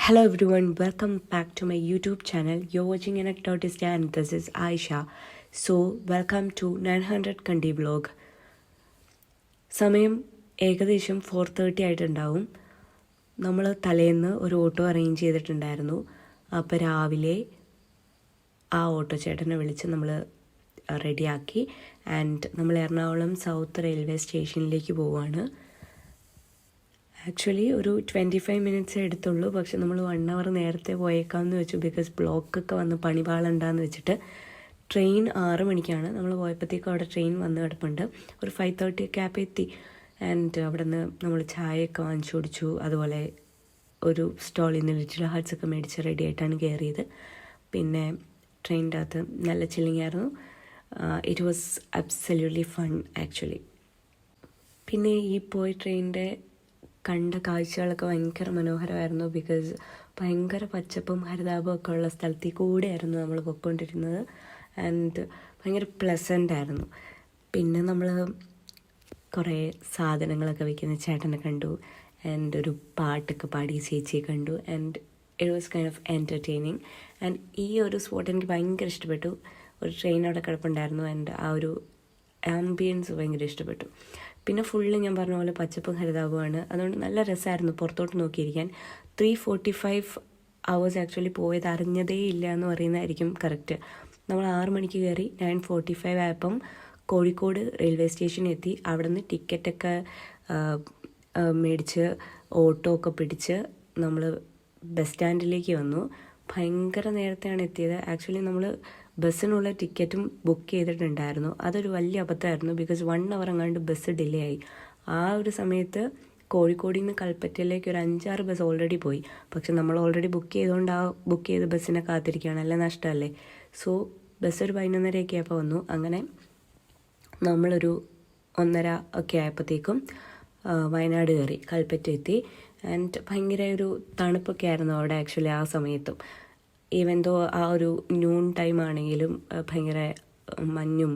Hello everyone, welcome back to my YouTube channel. You're watching Anecdotist and this is Aisha. So, welcome to 900 Kandi vlog. സമയം ഏകദേശം 4:30 ആയിട്ടുണ്ടാവും. നമ്മൾ തലേന്ന് ഒരു auto arrange ചെയ്തിട്ടുണ്ടായിരുന്നു. അപ്പോൾ രാവിലെ ആ ഓട്ടോ ചേട്ടനെ വിളിച്ച് നമ്മൾ റെഡിയാക്കി ആൻഡ് നമ്മൾ എറണാകുളം സൗത്ത് റെയിൽവേ സ്റ്റേഷനിലേക്ക് പോവുകയാണ്. ആക്ച്വലി ഒരു 25 മിനിറ്റ്സേ എടുത്തുള്ളൂ, പക്ഷെ നമ്മൾ 1 hour നേരത്തെ പോയേക്കാമെന്ന് വെച്ചു. ബിക്കോസ് ബ്ലോക്കൊക്കെ വന്ന് പണിപാളുണ്ടാന്ന് വെച്ചിട്ട്. ട്രെയിൻ 6 മണിക്കാണ്. നമ്മൾ പോയപ്പോഴത്തേക്കും അവിടെ ട്രെയിൻ വന്ന് കിടപ്പുണ്ട്. ഒരു 5:30 ഒക്കെ ആയപ്പോൾ എത്തി. ആൻഡ് അവിടെ നിന്ന് നമ്മൾ ചായയൊക്കെ വാങ്ങിച്ചു കുടിച്ചു. അതുപോലെ ഒരു സ്റ്റോളിൽ നിന്ന് ലിറ്റിൽ ഹാർട്സ് ഒക്കെ മേടിച്ച് റെഡി ആയിട്ടാണ് കയറിയത്. പിന്നെ ട്രെയിനിൻ്റെ അകത്ത് നല്ല ചില്ലിങ് ആയിരുന്നു. It was absolutely fun actually. പിന്നെ ഈ പോയ ട്രെയിനിൻ്റെ കണ്ട കാഴ്ചകളൊക്കെ ഭയങ്കര മനോഹരമായിരുന്നു. ബിക്കോസ് ഭയങ്കര പച്ചപ്പും ഹരിതാപവും ഒക്കെ ഉള്ള സ്ഥലത്തിൽ കൂടെയായിരുന്നു നമ്മൾ പോയിക്കൊണ്ടിരുന്നത്. ആൻഡ് ഭയങ്കര പ്ലസൻ്റ് ആയിരുന്നു. പിന്നെ നമ്മൾ കുറേ സാധനങ്ങളൊക്കെ വയ്ക്കുന്ന ചേട്ടനെ കണ്ടു. ആൻഡ് ഒരു പാട്ടൊക്കെ പാടി ചേച്ചിയെ കണ്ടു. And it was kind of entertaining. And ഈ ഒരു സ്പോട്ട് എനിക്ക് ഭയങ്കര ഇഷ്ടപ്പെട്ടു. ഒരു ട്രെയിൻ അവിടെ കിടപ്പുണ്ടായിരുന്നു. ആൻഡ് ആ ഒരു ആംബിയൻസ് ഭയങ്കര ഇഷ്ടപ്പെട്ടു. പിന്നെ ഫുള്ള് ഞാൻ പറഞ്ഞ പോലെ പച്ചപ്പും ഹരിതാപമാണ്. അതുകൊണ്ട് നല്ല രസമായിരുന്നു പുറത്തോട്ട് നോക്കിയിരിക്കാൻ. 3:45 hours ആക്ച്വലി പോയത് അറിഞ്ഞതേ ഇല്ല എന്ന് പറയുന്നതായിരിക്കും കറക്റ്റ്. നമ്മൾ 6 മണിക്ക് കയറി 9:45 ആയപ്പം കോഴിക്കോട് റെയിൽവേ സ്റ്റേഷനിൽ എത്തി. അവിടെ നിന്ന് ടിക്കറ്റൊക്കെ മേടിച്ച് ഓട്ടോ ഒക്കെ പിടിച്ച് നമ്മൾ ബസ് സ്റ്റാൻഡിലേക്ക് വന്നു. ഭയങ്കര നേരത്തെയാണ് എത്തിയത്. ആക്ച്വലി നമ്മൾ ബസ്സിനുള്ള ടിക്കറ്റും ബുക്ക് ചെയ്തിട്ടുണ്ടായിരുന്നു. അതൊരു വലിയ അബദ്ധമായിരുന്നു. ബിക്കോസ് 1 hour എങ്ങാണ്ട് ബസ് ഡിലേ ആയി. ആ ഒരു സമയത്ത് കോഴിക്കോടിൽ നിന്ന് കൽപ്പറ്റയിലേക്ക് ഒരു 5-6 ബസ് ഓൾറെഡി പോയി. പക്ഷെ നമ്മൾ ഓൾറെഡി ബുക്ക് ചെയ്തുകൊണ്ട് ആ ബുക്ക് ചെയ്ത ബസ്സിനെ കാത്തിരിക്കുകയാണ്. അല്ല നഷ്ടമല്ലേ. സോ ബസ് ഒരു 11:30 ആയപ്പോൾ വന്നു. അങ്ങനെ നമ്മളൊരു 1:30 ഒക്കെ ആയപ്പോഴത്തേക്കും വയനാട് കയറി കൽപ്പറ്റ എത്തി. ആൻഡ് ഭയങ്കര ഒരു തണുപ്പൊക്കെ ആയിരുന്നു അവിടെ ആക്ച്വലി ആ സമയത്തും. ഈവൻ ദോ ആ ഒരു നൂൺ ടൈം ആണെങ്കിലും ഭയങ്കര മഞ്ഞും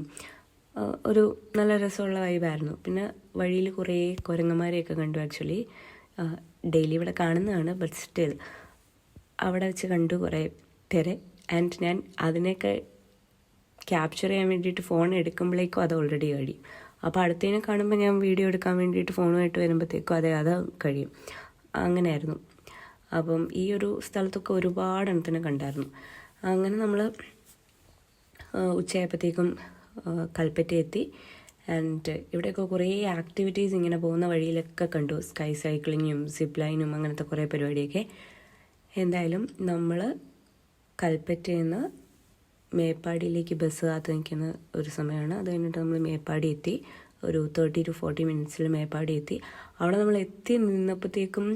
ഒരു നല്ല രസമുള്ള വൈബായിരുന്നു. പിന്നെ വഴിയിൽ കുറേ കുരങ്ങന്മാരെയൊക്കെ കണ്ടു. ആക്ച്വലി ഡെയിലി ഇവിടെ കാണുന്നതാണ്, ബട്ട് സ്റ്റിൽ അവിടെ വെച്ച് കണ്ടു കുറേ പേരെ. ആൻഡ് ഞാൻ അതിനെയൊക്കെ ക്യാപ്ചർ ചെയ്യാൻ വേണ്ടിയിട്ട് ഫോൺ എടുക്കുമ്പോഴേക്കും അത് ഓൾറെഡി കഴിയും. അപ്പോൾ അടുത്തതിനെ കാണുമ്പോൾ ഞാൻ വീഡിയോ എടുക്കാൻ വേണ്ടിയിട്ട് ഫോണുമായിട്ട് വരുമ്പോഴത്തേക്കും അത് കഴിയും. അങ്ങനെയായിരുന്നു. അപ്പം ഈ ഒരു സ്ഥലത്തൊക്കെ ഒരുപാട് എണ്ണത്തിനെ കണ്ടായിരുന്നു. അങ്ങനെ നമ്മൾ ഉച്ചയായപ്പോഴത്തേക്കും കൽപ്പറ്റ എത്തി. ആൻഡ് ഇവിടെയൊക്കെ കുറേ ആക്ടിവിറ്റീസ് ഇങ്ങനെ പോകുന്ന വഴിയിലൊക്കെ കണ്ടു. സ്കൈ സൈക്ലിങ്ങും സിപ്പ് ലൈനും അങ്ങനത്തെ കുറേ പരിപാടിയൊക്കെ. എന്തായാലും നമ്മൾ കൽപ്പറ്റയിൽ നിന്ന് മേപ്പാടിയിലേക്ക് ബസ് കാത്ത് നിൽക്കുന്ന ഒരു സമയമാണ്. അത് കഴിഞ്ഞിട്ട് നമ്മൾ മേപ്പാടി എത്തി. ഒരു 30 to 40 minutes മേപ്പാടി എത്തി. അവിടെ നമ്മൾ എത്തി നിന്നപ്പോഴത്തേക്കും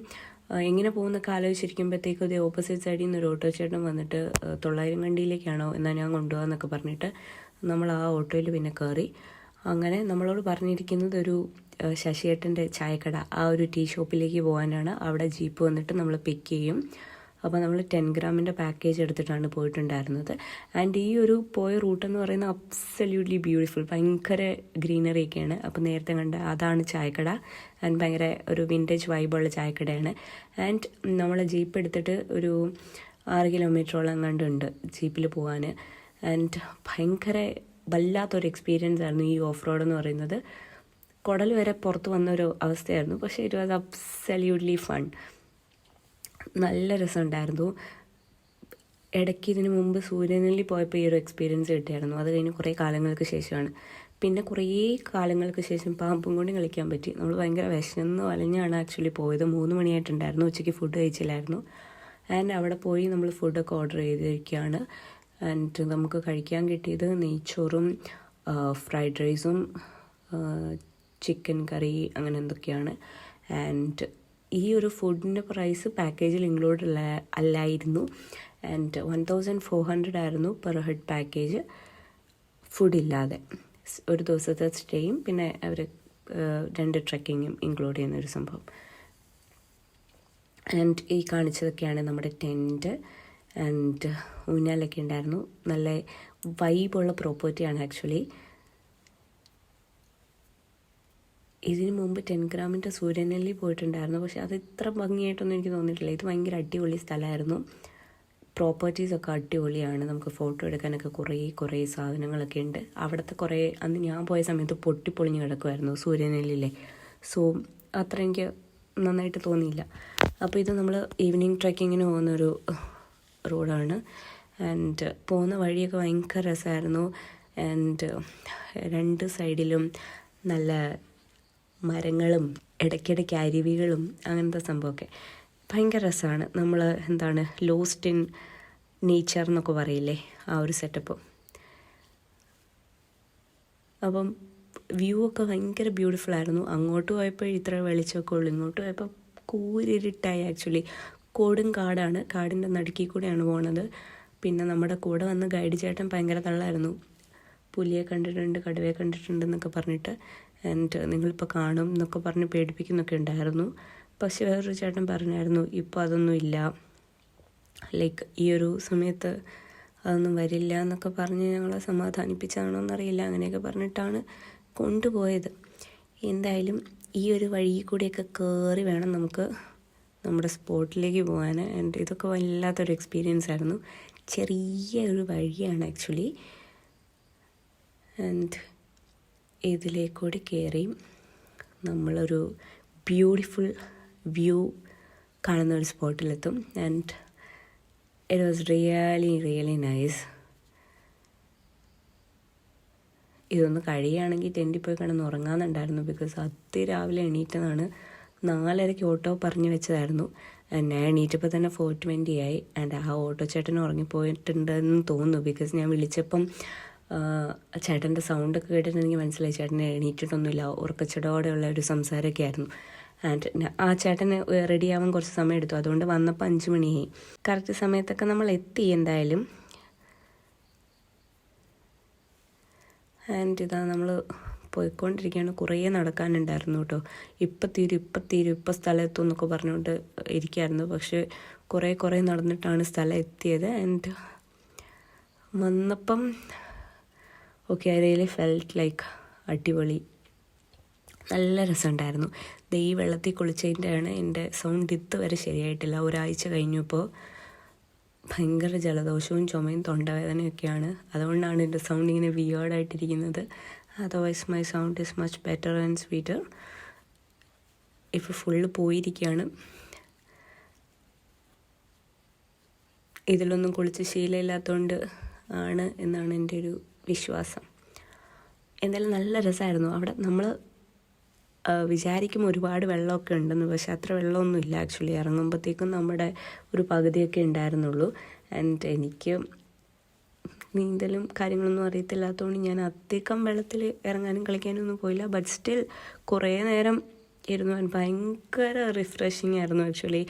എങ്ങനെ പോകുന്നൊക്കെ ആലോചിച്ചിരിക്കുമ്പോഴത്തേക്കും അത് ഓപ്പോസിറ്റ് സൈഡിൽ നിന്ന് ഒരു ഓട്ടോ ചേട്ടൻ വന്നിട്ട് 900 കണ്ടിയിലേക്കാണോ എന്നാൽ ഞാൻ കൊണ്ടുപോകാമെന്നൊക്കെ പറഞ്ഞിട്ട് നമ്മൾ ആ ഓട്ടോയിൽ പിന്നെ കയറി. അങ്ങനെ നമ്മളോട് പറഞ്ഞിരിക്കുന്നത് ഒരു ശശിയേട്ടൻ്റെ ചായക്കട, ആ ഒരു ടീ ഷോപ്പിലേക്ക് പോകാനാണ്. അവിടെ ജീപ്പ് വന്നിട്ട് നമ്മൾ പിക്ക് ചെയ്യും. അപ്പോൾ നമ്മൾ 10 ഗ്രാമിൻ്റെ പാക്കേജ് എടുത്തിട്ടാണ് പോയിട്ടുണ്ടായിരുന്നത്. ആൻഡ് ഈ ഒരു പോയ റൂട്ടെന്ന് പറയുന്നത് അബ്സല്യൂട്ട്ലി ബ്യൂട്ടിഫുൾ. ഭയങ്കര ഗ്രീനറി ഒക്കെയാണ്. അപ്പോൾ നേരത്തെ കണ്ട അതാണ് ചായക്കട. ആൻഡ് ഭയങ്കര ഒരു വിൻറ്റേജ് വൈബുള്ള ചായക്കടയാണ്. ആൻഡ് നമ്മൾ ജീപ്പ് എടുത്തിട്ട് ഒരു 6 കിലോമീറ്ററോളം കണ്ടുണ്ട് ജീപ്പിൽ പോകാൻ. ആൻഡ് ഭയങ്കര വല്ലാത്തൊരു എക്സ്പീരിയൻസ് ആയിരുന്നു ഈ ഓഫ് റോഡ് എന്ന് പറയുന്നത്. കുടൽ വരെ പുറത്ത് വന്നൊരു അവസ്ഥയായിരുന്നു. പക്ഷേ ഇറ്റ് വാസ് അബ്സല്യൂട്ട്ലി ഫൺ. നല്ല രസമുണ്ടായിരുന്നു. ഇടയ്ക്ക് ഇതിന് മുമ്പ് സൂര്യനെല്ലി പോയപ്പോൾ ഈ ഒരു എക്സ്പീരിയൻസ് കിട്ടിയായിരുന്നു. അത് കഴിഞ്ഞ് കുറേ കാലങ്ങൾക്ക് ശേഷമാണ്. പിന്നെ കുറേ കാലങ്ങൾക്ക് ശേഷം പാമ്പും കൊണ്ട് കളിക്കാൻ പറ്റി. നമ്മൾ ഭയങ്കര വിശന്ന് വലഞ്ഞാണ് ആക്ച്വലി പോയത്. 3 മണിയായിട്ടുണ്ടായിരുന്നു. ഉച്ചയ്ക്ക് ഫുഡ് കഴിച്ചില്ലായിരുന്നു. ആൻഡ് അവിടെ പോയി നമ്മൾ ഫുഡൊക്കെ ഓർഡർ ചെയ്തിരിക്കുകയാണ്. ആൻഡ് നമുക്ക് കഴിക്കാൻ കിട്ടിയത് നെയ്ച്ചോറും ഫ്രൈഡ് റൈസും ചിക്കൻ കറി അങ്ങനെ എന്തൊക്കെയാണ്. ആൻഡ് ഈ ഒരു ഫുഡിൻ്റെ പ്രൈസ് പാക്കേജിൽ ഇൻക്ലൂഡ് അല്ലായിരുന്നു. ആൻഡ് 1400 ആയിരുന്നു പെർ ഹെഡ് പാക്കേജ്, ഫുഡില്ലാതെ. ഒരു ദിവസത്തെ സ്റ്റേയും പിന്നെ അവർ 2 ട്രെക്കിങ്ങും ഇൻക്ലൂഡ് ചെയ്യുന്നൊരു സംഭവം. ആൻഡ് ഈ കാണിച്ചതൊക്കെയാണ് നമ്മുടെ ടെൻറ്റ്. ആൻഡ് ഊഞ്ഞാലൊക്കെ ഉണ്ടായിരുന്നു. നല്ല വൈബുള്ള പ്രോപ്പർട്ടിയാണ് ആക്ച്വലി. ഇതിന് മുമ്പ് 10 ഗ്രാമിൻ്റെ സൂര്യനെല്ലി പോയിട്ടുണ്ടായിരുന്നു, പക്ഷേ അത് ഇത്ര ഭംഗിയായിട്ടൊന്നും എനിക്ക് തോന്നിയിട്ടില്ല. ഇത് ഭയങ്കര അടിപൊളി സ്ഥലമായിരുന്നു. പ്രോപ്പർട്ടീസൊക്കെ അടിപൊളിയാണ്. നമുക്ക് ഫോട്ടോ എടുക്കാനൊക്കെ കുറേ സാധനങ്ങളൊക്കെ ഉണ്ട്. അവിടുത്തെ അന്ന് ഞാൻ പോയ സമയത്ത് പൊട്ടിപ്പൊളിഞ്ഞ് കിടക്കുമായിരുന്നു സൂര്യനെല്ലിയിലെ. സോ അത്ര എനിക്ക് നന്നായിട്ട് തോന്നിയില്ല. അപ്പോൾ ഇത് നമ്മൾ ഈവനിങ് ട്രെക്കിങ്ങിന് പോകുന്നൊരു റോഡാണ്. ആൻഡ് പോകുന്ന വഴിയൊക്കെ ഭയങ്കര രസമായിരുന്നു. ആൻഡ് 2 സൈഡിലും നല്ല മരങ്ങളും ഇടയ്ക്കിടയ്ക്ക് അരുവികളും അങ്ങനത്തെ സംഭവമൊക്കെ ഭയങ്കര രസമാണ്. നമ്മൾ ലോസ്റ്റ് ഇൻ നേച്ചർ എന്നൊക്കെ പറയില്ലേ, ആ ഒരു സെറ്റപ്പ്. അപ്പം വ്യൂ ഒക്കെ ഭയങ്കര ബ്യൂട്ടിഫുൾ ആയിരുന്നു. അങ്ങോട്ട് പോയപ്പോൾ ഇത്ര വെളിച്ചമൊക്കെ ഉള്ളൂ, ഇങ്ങോട്ട് പോയപ്പോൾ കൂരിരുട്ടായി. ആക്ച്വലി കൊടും കാടാണ്, കാടിൻ്റെ നടുക്കിൽ കൂടെയാണ് പോണത്. പിന്നെ നമ്മുടെ കൂടെ വന്ന് ഗൈഡ് ചേട്ടൻ ഭയങ്കര തള്ളായിരുന്നു. പുലിയെ കണ്ടിട്ടുണ്ട്, കടുവയെ കണ്ടിട്ടുണ്ട് എന്നൊക്കെ പറഞ്ഞിട്ട്, ആൻഡ് നിങ്ങളിപ്പോൾ കാണും എന്നൊക്കെ പറഞ്ഞ് പേടിപ്പിക്കുന്നൊക്കെ ഉണ്ടായിരുന്നു. പക്ഷെ വേറൊരു ചേട്ടൻ പറഞ്ഞായിരുന്നു ഇപ്പോൾ അതൊന്നും ഇല്ല, ലൈക്ക് ഈ ഒരു സമയത്ത് അതൊന്നും വരില്ല എന്നൊക്കെ പറഞ്ഞ് ഞങ്ങളെ സമാധാനിപ്പിച്ചാണോ എന്നറിയില്ല. അങ്ങനെയൊക്കെ പറഞ്ഞിട്ടാണ് കൊണ്ടുപോയത്. എന്തായാലും ഈ ഒരു വഴി കൂടിയൊക്കെ കയറി വേണം നമുക്ക് നമ്മുടെ സ്പോട്ടിലേക്ക് പോകാൻ. ആൻഡ് ഇതൊക്കെ വല്ലാത്തൊരു എക്സ്പീരിയൻസ് ആയിരുന്നു. ചെറിയ ഒരു വഴിയാണ് ആക്ച്വലി. ആൻഡ് ഇതിലേക്കൂടി കയറി നമ്മളൊരു ബ്യൂട്ടിഫുൾ വ്യൂ കാണുന്ന ഒരു സ്പോട്ടിലെത്തും. And it was really nice. ഇതൊന്ന് കഴിയുകയാണെങ്കിൽ ടെൻറ്റിൽ പോയി കിടന്ന് ഉറങ്ങാമെന്നുണ്ടായിരുന്നു. ബിക്കോസ് അതിരാവിലെ എണീറ്റതാണ്. 4:30 ഓട്ടോ പറഞ്ഞു വെച്ചതായിരുന്നു. ഞാൻ എണീറ്റപ്പോൾ തന്നെ 4:20 ആയി. ആൻഡ് ആ ഓട്ടോ ചേട്ടൻ ഉറങ്ങിപ്പോയിട്ടുണ്ടെന്ന് തോന്നുന്നു. ബിക്കോസ് ഞാൻ വിളിച്ചപ്പം ചേട്ടൻ്റെ സൗണ്ടൊക്കെ കേട്ടിട്ട് എനിക്ക് മനസ്സിലായി ചേട്ടനെ എണീറ്റിട്ടൊന്നുമില്ല. ഉറക്കച്ചടോടെയുള്ള ഒരു സംസാരമൊക്കെ ആയിരുന്നു. ആൻഡ് ആ ചേട്ടന് റെഡിയാവാൻ കുറച്ച് സമയം എടുത്തു. അതുകൊണ്ട് വന്നപ്പോൾ 5 മണിയായി. കറക്റ്റ് സമയത്തൊക്കെ നമ്മൾ എത്തി എന്തായാലും. ആൻഡ് ഇതാ നമ്മൾ പോയിക്കൊണ്ടിരിക്കുകയാണ്. കുറേ നടക്കാനുണ്ടായിരുന്നു കേട്ടോ. ഇപ്പം സ്ഥലം എത്തും എന്നൊക്കെ പറഞ്ഞുകൊണ്ട് ഇരിക്കുകയായിരുന്നു. പക്ഷേ കുറേ നടന്നിട്ടാണ് സ്ഥലം എത്തിയത്. ആൻഡ് വന്നപ്പം okay, I really felt like അടിപൊളി, നല്ല രസമുണ്ടായിരുന്നു. ഈ വെള്ളത്തിൽ കുളിച്ചതിൻ്റെയാണ് എൻ്റെ സൗണ്ട് ഇതുവരെ ശരിയായിട്ടില്ല. ഒരാഴ്ച കഴിഞ്ഞപ്പോൾ ഭയങ്കര ജലദോഷവും ചുമയും തൊണ്ടവേദനയൊക്കെയാണ്. അതുകൊണ്ടാണ് എൻ്റെ സൗണ്ട് ഇങ്ങനെ വിയേർഡായിട്ടിരിക്കുന്നത്. Otherwise my sound is much better and sweeter. ഇപ്പോൾ ഫുള്ള് പോയിരിക്കുകയാണ്. ഇതിലൊന്നും കുളിച്ച് ശീലമില്ലാത്തതുകൊണ്ട് ആണ് എന്നാണ് എൻ്റെ ഒരു വിശ്വാസം. എന്തായാലും നല്ല രസമായിരുന്നു. അവിടെ നമ്മൾ വിചാരിക്കും ഒരുപാട് വെള്ളമൊക്കെ ഉണ്ടെന്ന്, പക്ഷെ അത്ര വെള്ളമൊന്നുമില്ല. ആക്ച്വലി ഇറങ്ങുമ്പോഴത്തേക്കും നമ്മുടെ ഒരു പകുതിയൊക്കെ ഉണ്ടായിരുന്നുള്ളൂ. ആൻഡ് എനിക്ക് നീന്തലും കാര്യങ്ങളൊന്നും അറിയത്തില്ലാത്തതുകൊണ്ട് ഞാൻ അധികം വെള്ളത്തിൽ ഇറങ്ങാനും കളിക്കാനും ഒന്നും പോയില്ല. ബട്ട് സ്റ്റിൽ കുറേ നേരം ഇരുന്നു. ഭയങ്കര റിഫ്രഷിങ് ആയിരുന്നു ആക്ച്വലി.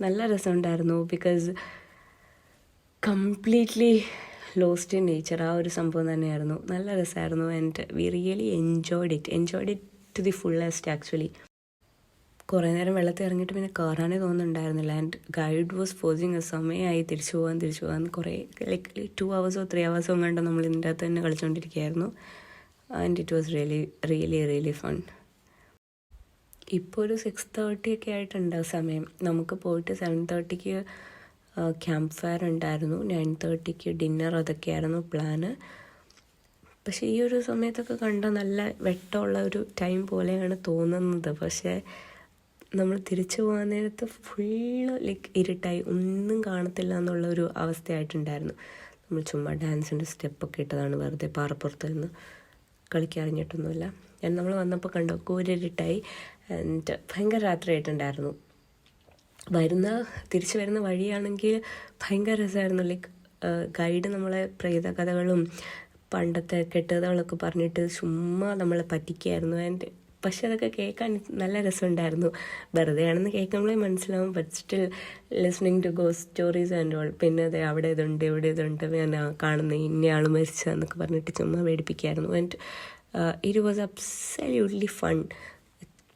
നല്ല രസമുണ്ടായിരുന്നു. Because completely lost in nature, ആ ഒരു സംഭവം തന്നെയായിരുന്നു. നല്ല രസമായിരുന്നു. And we really enjoyed it to the fullest actually. കുറേ നേരം വെള്ളത്തിൽ ഇറങ്ങിയിട്ട് പിന്നെ കയറാനേ തോന്നുന്നുണ്ടായിരുന്നില്ല. ആൻഡ് ഗൈഡ് വാസ് ഫോഴ്സിങ് സമയമായി തിരിച്ചു പോകാൻ കുറേ ലൈക്ക് 2 hours 3 hours കണ്ടോ നമ്മൾ ഇതിൻ്റെ അകത്ത് തന്നെ കളിച്ചുകൊണ്ടിരിക്കുകയായിരുന്നു. And it was really fun. ഇപ്പോൾ ഒരു 6:30 ഒക്കെ ആയിട്ടുണ്ട് സമയം. നമുക്ക് പോയിട്ട് 7:30 ക്യാമ്പ് ഫയർ ഉണ്ടായിരുന്നു. 9:30 ഡിന്നർ, അതൊക്കെയായിരുന്നു പ്ലാന്. പക്ഷേ ഈ ഒരു സമയത്തൊക്കെ കണ്ടാൽ നല്ല വെട്ടമുള്ള ഒരു ടൈം പോലെയാണ് തോന്നുന്നത്. പക്ഷേ നമ്മൾ തിരിച്ചു പോകാൻ നേരത്ത് ഫുള്ള് ലൈക്ക് ഇരുട്ടായി, ഒന്നും കാണത്തില്ല എന്നുള്ളൊരു അവസ്ഥയായിട്ടുണ്ടായിരുന്നു. നമ്മൾ ചുമ്മാ ഡാൻസിൻ്റെ സ്റ്റെപ്പൊക്കെ ഇട്ടതാണ്, വെറുതെ പാറപ്പുറത്ത് നിന്ന് കളിക്കാറിഞ്ഞിട്ടൊന്നുമില്ല. നമ്മൾ വന്നപ്പോൾ കണ്ടോ കൂരിരുട്ടായി. ആൻഡ് ഭയങ്കര രാത്രിയായിട്ടുണ്ടായിരുന്നു. തിരിച്ചു വരുന്ന വഴിയാണെങ്കിൽ ഭയങ്കര രസമായിരുന്നു. ലൈക്ക് ഗൈഡ് നമ്മളെ പ്രേതകഥകളും പണ്ടത്തെ കെട്ടുകഥകളൊക്കെ പറഞ്ഞിട്ട് ചുമ്മാ നമ്മളെ പറ്റിക്കുകയായിരുന്നു. ആൻഡ് പക്ഷെ അതൊക്കെ കേൾക്കാൻ നല്ല രസമുണ്ടായിരുന്നു. വെറുതെ ആണെന്ന് കേൾക്കുമ്പോഴേ മനസ്സിലാവും. But still listening to ghost stories and all. പിന്നെ അതെ അവിടെ ഇതുണ്ട് ഇവിടെ ഇതുണ്ട്, ഞാൻ കാണുന്ന ഇന്നയാൾ മരിച്ചതെന്നൊക്കെ പറഞ്ഞിട്ട് ചുമ്മാ പേടിപ്പിക്കുകയായിരുന്നു. And it was absolutely fun.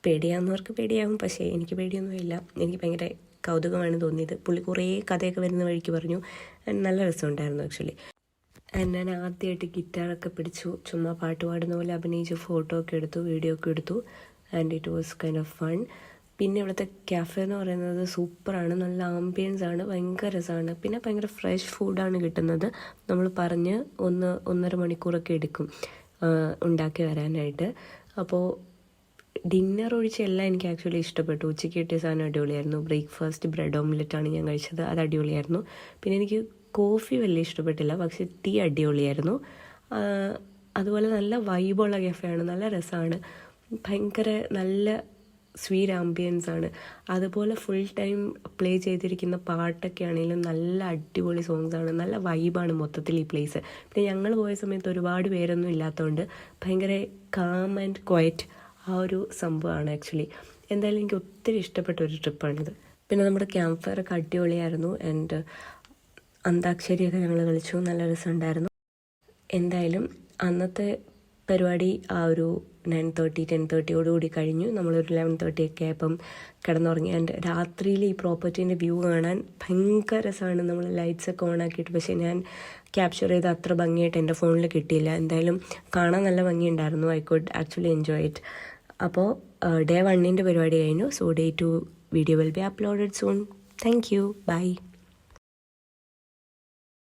പേടിയാവുന്നവർക്ക് പേടിയാവും, പക്ഷേ എനിക്ക് പേടിയൊന്നുമില്ല. എനിക്ക് ഭയങ്കര കൗതുകമാണ് തോന്നിയത്. പുള്ളി കുറേ കഥയൊക്കെ വരുന്ന വഴിക്ക് പറഞ്ഞു. നല്ല രസമുണ്ടായിരുന്നു ആക്ച്വലി. ഞാൻ ആദ്യമായിട്ട് ഗിറ്റാറൊക്കെ പിടിച്ചു, ചുമ്മാ പാട്ട് പാടുന്ന പോലെ അഭിനയിച്ച് ഫോട്ടോ ഒക്കെ എടുത്തു, വീഡിയോ ഒക്കെ എടുത്തു. And it was kind of fun. പിന്നെ ഇവിടുത്തെ ക്യാഫെ എന്ന് പറയുന്നത് സൂപ്പറാണ്, നല്ല ആംബിയൻസ് ആണ്, ഭയങ്കര രസമാണ്. പിന്നെ ഭയങ്കര ഫ്രഷ് ഫുഡാണ് കിട്ടുന്നത്. നമ്മൾ പറഞ്ഞ് 1-1.5 മണിക്കൂറൊക്കെ എടുക്കും ഉണ്ടാക്കി വരാനായിട്ട്. അപ്പോൾ ഡിന്നർ ഒഴിച്ച് എല്ലാം എനിക്ക് ആക്ച്വലി ഇഷ്ടപ്പെട്ടു. ഉച്ചയ്ക്ക് കിട്ടിയ സാധനം അടിപൊളിയായിരുന്നു. ബ്രേക്ക്ഫാസ്റ്റ് ബ്രെഡ് ഓംലെറ്റാണ് ഞാൻ കഴിച്ചത്, അത് അടിപൊളിയായിരുന്നു. പിന്നെ എനിക്ക് കോഫി വലിയ ഇഷ്ടപ്പെട്ടില്ല, പക്ഷേ ടീ അടിപൊളിയായിരുന്നു. അതുപോലെ നല്ല വൈബുള്ള കഫേയാണ്, നല്ല രസമാണ്, ഭയങ്കര നല്ല സ്വീറ്റ് ആംബിയൻസ് ആണ്. അതുപോലെ ഫുൾ ടൈം പ്ലേ ചെയ്തിരിക്കുന്ന പാട്ടൊക്കെ ആണെങ്കിലും നല്ല അടിപൊളി സോങ്സ് ആണ്, നല്ല വൈബാണ് മൊത്തത്തിൽ ഈ പ്ലേസ്. പിന്നെ ഞങ്ങൾ പോയ സമയത്ത് ഒരുപാട് പേരൊന്നും ഇല്ലാത്തതുകൊണ്ട് ഭയങ്കര കാം ആൻഡ് ക്വയറ്റ് ആ ഒരു സംഭവമാണ് ആക്ച്വലി. എന്തായാലും എനിക്ക് ഒത്തിരി ഇഷ്ടപ്പെട്ട ഒരു ട്രിപ്പാണിത്. പിന്നെ നമ്മുടെ ക്യാമ്പ് ഫയർ ഒക്കെ അടിപൊളിയായിരുന്നു. ആൻഡ് അന്താക്ഷരിയൊക്കെ ഞങ്ങൾ കളിച്ചു, നല്ല രസമുണ്ടായിരുന്നു. എന്തായാലും അന്നത്തെ പരിപാടി ആ ഒരു 9:30-10:30 കഴിഞ്ഞു. നമ്മളൊരു 11:30 ഒക്കെ ആയപ്പം കിടന്നുറങ്ങി. ആൻഡ് രാത്രിയിൽ ഈ പ്രോപ്പർട്ടീൻ്റെ വ്യൂ കാണാൻ ഭയങ്കര രസമാണ്. നമ്മൾ ലൈറ്റ്സൊക്കെ ഓൺ ആക്കിയിട്ട്, പക്ഷേ ഞാൻ ക്യാപ്ചർ ചെയ്ത് അത്ര ഭംഗിയായിട്ട് എൻ്റെ ഫോണിൽ കിട്ടിയില്ല. എന്തായാലും കാണാൻ നല്ല ഭംഗിയുണ്ടായിരുന്നു. I could actually enjoy it. അപ്പോൾ Day 1 പരിപാടി കഴിഞ്ഞു. So Day 2 video will be uploaded soon. Thank you. By.